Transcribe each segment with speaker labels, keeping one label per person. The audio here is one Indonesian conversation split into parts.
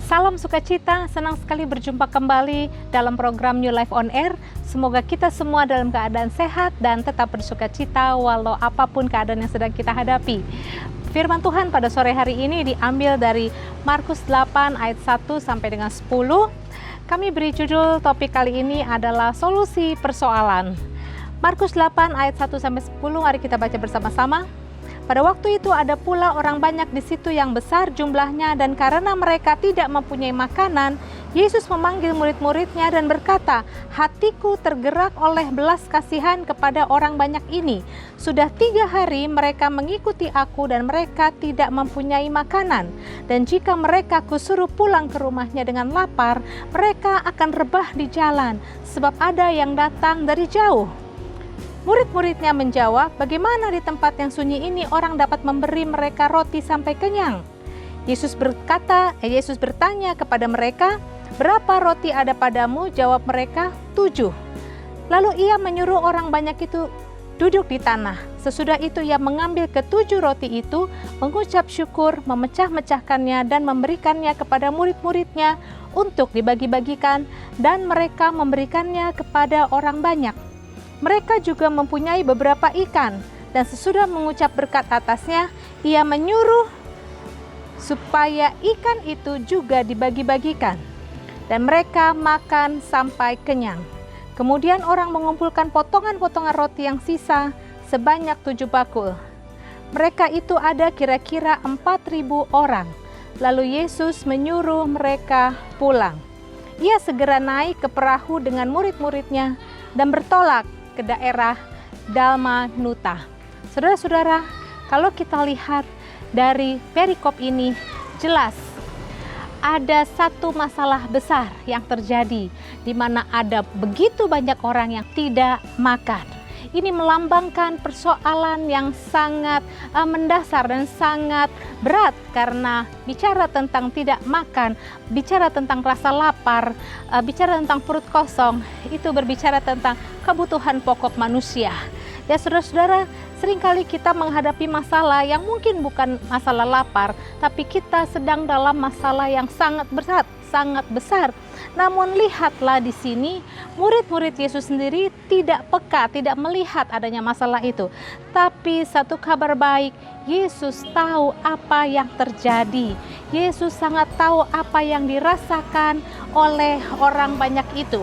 Speaker 1: Salam sukacita, senang sekali berjumpa kembali dalam program New Life on Air. Semoga kita semua dalam keadaan sehat dan tetap bersukacita walau apapun keadaan yang sedang kita hadapi. Firman Tuhan pada sore hari ini diambil dari Markus 8 ayat 1 sampai dengan 10. Kami beri judul topik kali ini adalah solusi persoalan. Markus 8 ayat 1 sampai 10, mari kita baca bersama-sama. Pada waktu itu ada pula orang banyak di situ yang besar jumlahnya, dan karena mereka tidak mempunyai makanan, Yesus memanggil murid-muridnya dan berkata, "Hatiku tergerak oleh belas kasihan kepada orang banyak ini. Sudah 3 hari mereka mengikuti aku dan mereka tidak mempunyai makanan. Dan jika mereka kusuruh pulang ke rumahnya dengan lapar, mereka akan rebah di jalan, sebab ada yang datang dari jauh." Murid-muridnya menjawab, "Bagaimana di tempat yang sunyi ini orang dapat memberi mereka roti sampai kenyang?" Yesus bertanya kepada mereka, "Berapa roti ada padamu?" Jawab mereka, 7. Lalu ia menyuruh orang banyak itu duduk di tanah. Sesudah itu ia mengambil ke-7 roti itu, mengucap syukur, memecah-mecahkannya dan memberikannya kepada murid-muridnya untuk dibagi-bagikan, dan mereka memberikannya kepada orang banyak. Mereka juga mempunyai beberapa ikan, dan sesudah mengucap berkat atasnya, ia menyuruh supaya ikan itu juga dibagi-bagikan. Dan mereka makan sampai kenyang. Kemudian orang mengumpulkan potongan-potongan roti yang sisa sebanyak 7 bakul. Mereka itu ada kira-kira 4.000 orang. Lalu Yesus menyuruh mereka pulang. Ia segera naik ke perahu dengan murid-muridnya dan bertolak ke daerah Dalmanuta. Saudara-saudara, kalau kita lihat dari perikop ini, jelas ada satu masalah besar yang terjadi di mana ada begitu banyak orang yang tidak makan. Ini melambangkan persoalan yang sangat mendasar dan sangat berat, karena bicara tentang tidak makan, bicara tentang rasa lapar, bicara tentang perut kosong, itu berbicara tentang kebutuhan pokok manusia. Ya saudara-saudara, seringkali kita menghadapi masalah yang mungkin bukan masalah lapar, tapi kita sedang dalam masalah yang sangat berat, sangat besar. Namun lihatlah di sini, murid-murid Yesus sendiri tidak peka, tidak melihat adanya masalah itu. Tapi satu kabar baik, Yesus tahu apa yang terjadi. Yesus sangat tahu apa yang dirasakan oleh orang banyak itu.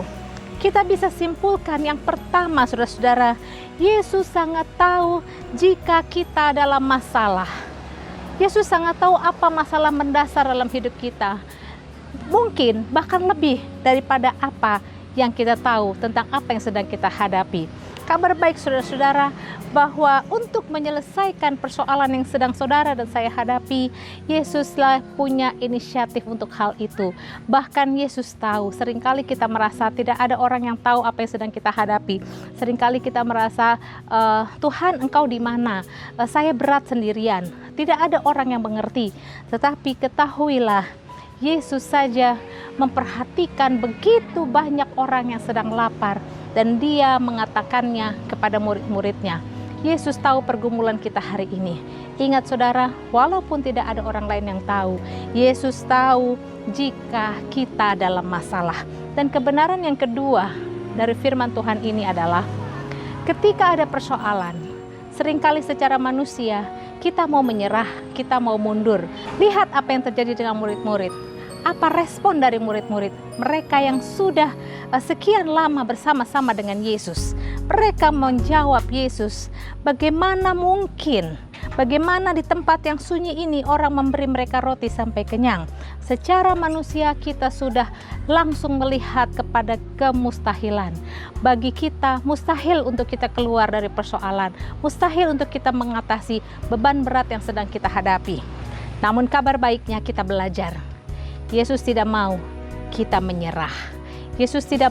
Speaker 1: Kita bisa simpulkan yang pertama, saudara-saudara, Yesus sangat tahu jika kita dalam masalah. Yesus sangat tahu apa masalah mendasar dalam hidup kita. Mungkin bahkan lebih daripada apa yang kita tahu tentang apa yang sedang kita hadapi. Kabar baik saudara-saudara, bahwa untuk menyelesaikan persoalan yang sedang saudara dan saya hadapi, Yesuslah punya inisiatif untuk hal itu. Bahkan Yesus tahu, seringkali kita merasa tidak ada orang yang tahu apa yang sedang kita hadapi. Seringkali kita merasa, Tuhan engkau di mana? Saya berat sendirian, tidak ada orang yang mengerti. Tetapi ketahuilah, Yesus saja memperhatikan begitu banyak orang yang sedang lapar, dan dia mengatakannya kepada murid-muridnya. Yesus tahu pergumulan kita hari ini. Ingat saudara, walaupun tidak ada orang lain yang tahu, Yesus tahu jika kita dalam masalah. Dan kebenaran yang kedua dari firman Tuhan ini adalah, ketika ada persoalan, seringkali secara manusia kita mau menyerah, kita mau mundur. Lihat apa yang terjadi dengan murid-murid. Apa respon dari murid-murid? Mereka yang sudah sekian lama bersama-sama dengan Yesus. Mereka menjawab Yesus, "Bagaimana mungkin? Bagaimana di tempat yang sunyi ini orang memberi mereka roti sampai kenyang?" Secara manusia kita sudah langsung melihat kepada kemustahilan. Bagi kita mustahil untuk kita keluar dari persoalan, mustahil untuk kita mengatasi beban berat yang sedang kita hadapi. Namun kabar baiknya kita belajar. Yesus tidak mau kita menyerah. Yesus tidak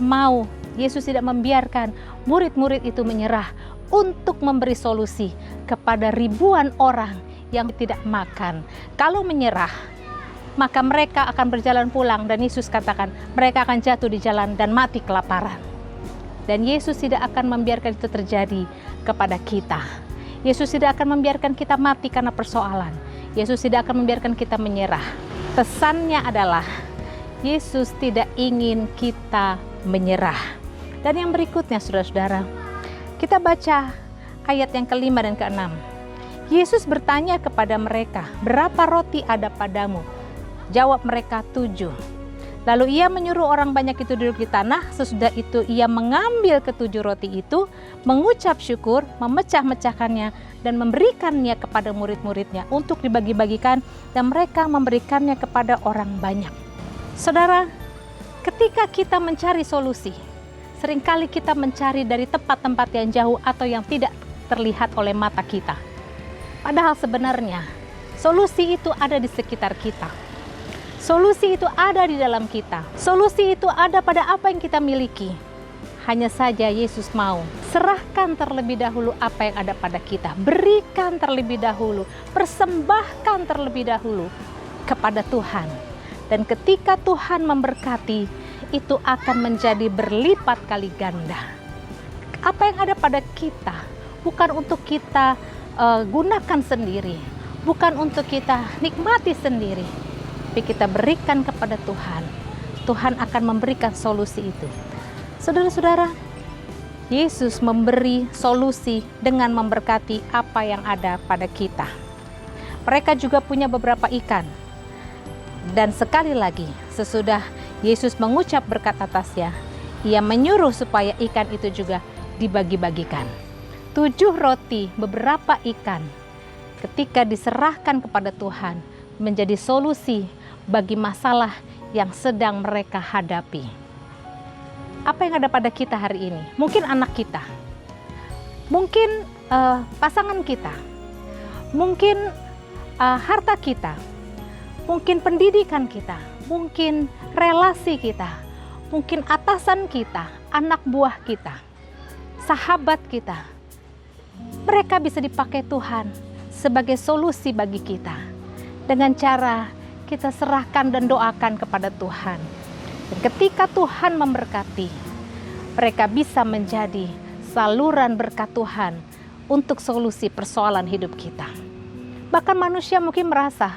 Speaker 1: membiarkan murid-murid itu menyerah untuk memberi solusi kepada ribuan orang yang tidak makan. Kalau menyerah, maka mereka akan berjalan pulang, dan Yesus katakan mereka akan jatuh di jalan dan mati kelaparan. Dan Yesus tidak akan membiarkan itu terjadi kepada kita. Yesus tidak akan membiarkan kita mati karena persoalan. Yesus tidak akan membiarkan kita menyerah. Pesannya adalah Yesus tidak ingin kita menyerah. Dan yang berikutnya saudara-saudara, kita baca ayat yang kelima dan keenam. Yesus bertanya kepada mereka, berapa roti ada padamu? Jawab mereka, 7. Lalu ia menyuruh orang banyak itu duduk di tanah. Sesudah itu ia mengambil ke-7 roti itu, mengucap syukur, memecah-mecahkannya, dan memberikannya kepada murid-muridnya untuk dibagi-bagikan, dan mereka memberikannya kepada orang banyak. Saudara, ketika kita mencari solusi, seringkali kita mencari dari tempat-tempat yang jauh atau yang tidak terlihat oleh mata kita. Padahal sebenarnya solusi itu ada di sekitar kita. Solusi itu ada di dalam kita. Solusi itu ada pada apa yang kita miliki. Hanya saja Yesus mau serahkan terlebih dahulu apa yang ada pada kita. Berikan terlebih dahulu, persembahkan terlebih dahulu kepada Tuhan. Dan ketika Tuhan memberkati, itu akan menjadi berlipat kali ganda. Apa yang ada pada kita bukan untuk kita gunakan sendiri, bukan untuk kita nikmati sendiri, tapi kita berikan kepada Tuhan. Tuhan akan memberikan solusi itu. Saudara-saudara, Yesus memberi solusi dengan memberkati apa yang ada pada kita. Mereka juga punya beberapa ikan. Dan sekali lagi, sesudah Yesus mengucap berkat atasnya, ia menyuruh supaya ikan itu juga dibagi-bagikan. 7 roti, beberapa ikan, ketika diserahkan kepada Tuhan, menjadi solusi bagi masalah yang sedang mereka hadapi. Apa yang ada pada kita hari ini? Mungkin anak kita, mungkin pasangan kita, mungkin harta kita, mungkin pendidikan kita, mungkin relasi kita, mungkin atasan kita, anak buah kita, sahabat kita. Mereka bisa dipakai Tuhan sebagai solusi bagi kita dengan cara kita serahkan dan doakan kepada Tuhan. Dan ketika Tuhan memberkati, mereka bisa menjadi saluran berkat Tuhan untuk solusi persoalan hidup kita. Bahkan manusia mungkin merasa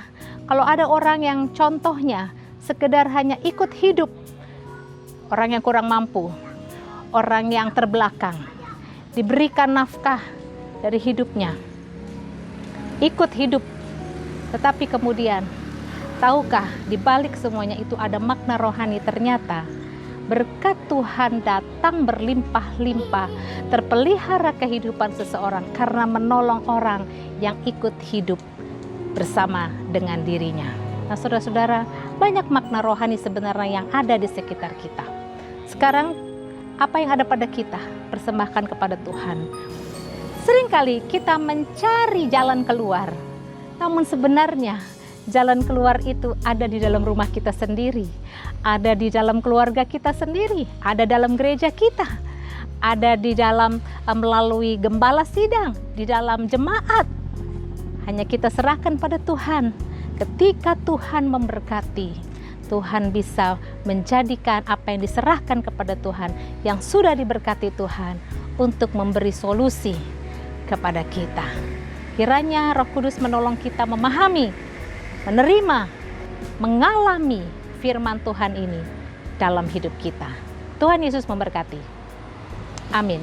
Speaker 1: kalau ada orang yang contohnya sekedar hanya ikut hidup, orang yang kurang mampu, orang yang terbelakang, diberikan nafkah dari hidupnya, ikut hidup, tetapi kemudian tahukah di balik semuanya itu ada makna rohani? Ternyata berkat Tuhan datang berlimpah-limpah, terpelihara kehidupan seseorang karena menolong orang yang ikut hidup bersama dengan dirinya. Nah, saudara-saudara, banyak makna rohani sebenarnya yang ada di sekitar kita. Sekarang, apa yang ada pada kita, persembahkan kepada Tuhan. Seringkali kita mencari jalan keluar, namun sebenarnya jalan keluar itu ada di dalam rumah kita sendiri, ada di dalam keluarga kita sendiri, ada dalam gereja kita, ada di dalam melalui gembala sidang, di dalam jemaat. Hanya kita serahkan pada Tuhan. Ketika Tuhan memberkati, Tuhan bisa menjadikan apa yang diserahkan kepada Tuhan, yang sudah diberkati Tuhan, untuk memberi solusi kepada kita. Kiranya Roh Kudus menolong kita memahami, menerima, mengalami firman Tuhan ini dalam hidup kita. Tuhan Yesus memberkati. Amin.